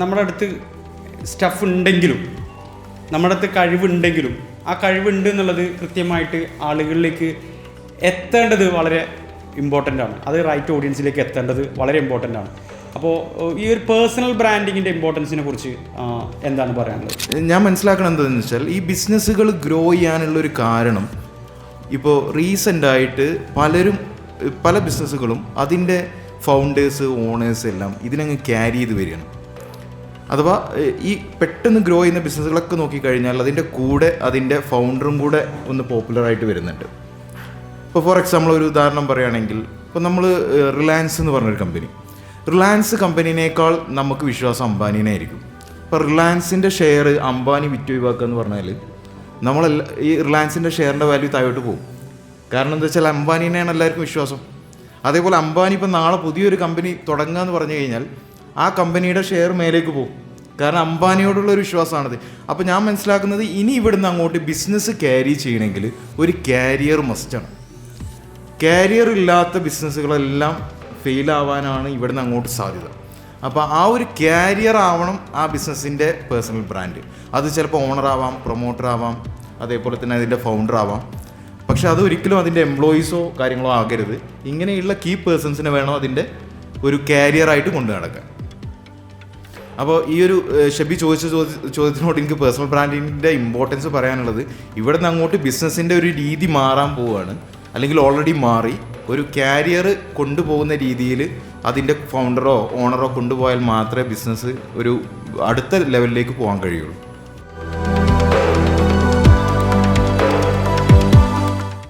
നമ്മുടെ അടുത്ത് സ്റ്റഫ് ഉണ്ടെങ്കിലും നമ്മുടെ അടുത്ത് കഴിവുണ്ടെങ്കിലും ആ കഴിവുണ്ട് എന്നുള്ളത് കൃത്യമായിട്ട് ആളുകളിലേക്ക് എത്തേണ്ടത് വളരെ ഇമ്പോർട്ടൻ്റ് ആണ്. അത് റൈറ്റ് ഓഡിയൻസിലേക്ക് എത്തേണ്ടത് വളരെ ഇമ്പോർട്ടൻ്റ് ആണ്. അപ്പോൾ ഈ ഒരു പേഴ്സണൽ ബ്രാൻഡിങ്ങിൻ്റെ ഇമ്പോർട്ടൻസിനെ കുറിച്ച് എന്താണ് പറയാനുള്ളത്? ഞാൻ മനസ്സിലാക്കണം എന്താണെന്ന് വെച്ചാൽ ഈ ബിസിനസ്സുകൾ ഗ്രോ ചെയ്യാനുള്ളൊരു കാരണം ഇപ്പോൾ റീസെൻ്റായിട്ട് പല ബിസിനസ്സുകളും അതിൻ്റെ ഫൗണ്ടേഴ്സ് ഓണേഴ്സ് എല്ലാം ഇതിനങ്ങ് ക്യാരി ചെയ്ത് വരികയാണ്. അഥവാ ഈ പെട്ടെന്ന് ഗ്രോ ചെയ്യുന്ന ബിസിനസ്സുകളൊക്കെ നോക്കിക്കഴിഞ്ഞാൽ അതിൻ്റെ കൂടെ അതിൻ്റെ ഫൗണ്ടറും കൂടെ ഒന്ന് പോപ്പുലറായിട്ട് വരുന്നുണ്ട്. ഇപ്പോൾ ഫോർ എക്സാമ്പിൾ ഒരു ഉദാഹരണം പറയുകയാണെങ്കിൽ ഇപ്പോൾ നമ്മൾ റിലയൻസ് എന്ന് പറഞ്ഞൊരു റിലയൻസ് കമ്പനീനേക്കാൾ നമുക്ക് വിശ്വാസം അംബാനീനെ ആയിരിക്കും. ഇപ്പോൾ റിലയൻസിൻ്റെ ഷെയർ അംബാനി വിറ്റ് ഒഴിവാക്കുക എന്ന് പറഞ്ഞാൽ ഈ റിലയൻസിൻ്റെ ഷെയറിൻ്റെ വാല്യൂ താഴോട്ട് പോകും. കാരണം എന്താ വെച്ചാൽ അംബാനീനെയാണ് എല്ലാവർക്കും വിശ്വാസം. അതേപോലെ അംബാനി ഇപ്പോൾ നാളെ പുതിയൊരു കമ്പനി തുടങ്ങുക എന്ന് പറഞ്ഞു കഴിഞ്ഞാൽ ആ കമ്പനിയുടെ ഷെയർ മേലേക്ക് പോകും. കാരണം അംബാനിയോടുള്ള ഒരു വിശ്വാസമാണത്. അപ്പോൾ ഞാൻ മനസ്സിലാക്കുന്നത് ഇനി ഇവിടുന്ന് അങ്ങോട്ട് ബിസിനസ് ക്യാരി ചെയ്യണമെങ്കിൽ ഒരു കാരിയർ മസ്റ്റാണ്. കാരിയർ ഇല്ലാത്ത ബിസിനസ്സുകളെല്ലാം ഫെയിലാവാനാണ് ഇവിടുന്ന് അങ്ങോട്ട് സാധ്യത. അപ്പോൾ ആ ഒരു കാരിയർ ആവണം ആ ബിസിനസ്സിൻ്റെ പേഴ്സണൽ ബ്രാൻഡ്. അത് ചിലപ്പോൾ ഓണറാവാം, പ്രൊമോട്ടറാവാം, അതേപോലെ തന്നെ അതിൻ്റെ ഫൗണ്ടറാവാം. പക്ഷെ അത് ഒരിക്കലും അതിൻ്റെ എംപ്ലോയീസോ കാര്യങ്ങളോ ആകരുത്. ഇങ്ങനെയുള്ള കീ പേഴ്സൺസിനെ വേണം അതിൻ്റെ ഒരു കാരിയറായിട്ട് കൊണ്ടു നടക്കാൻ. അപ്പോൾ ഈ ഒരു ഷെബി ചോദ്യത്തിനോട് എനിക്ക് പേഴ്സണൽ ബ്രാൻഡിൻ്റെ ഇമ്പോർട്ടൻസ് പറയാനുള്ളത് ഇവിടെ നിന്ന് അങ്ങോട്ട് ബിസിനസ്സിൻ്റെ ഒരു രീതി മാറാൻ പോവുകയാണ്. അല്ലെങ്കിൽ ഓൾറെഡി മാറി ഒരു കാരിയർ കൊണ്ടുപോകുന്ന രീതിയിൽ അതിൻ്റെ ഫൗണ്ടറോ ഓണറോ കൊണ്ടുപോയാൽ മാത്രമേ ബിസിനസ് ഒരു അടുത്ത ലെവലിലേക്ക് പോകാൻ കഴിയുള്ളൂ.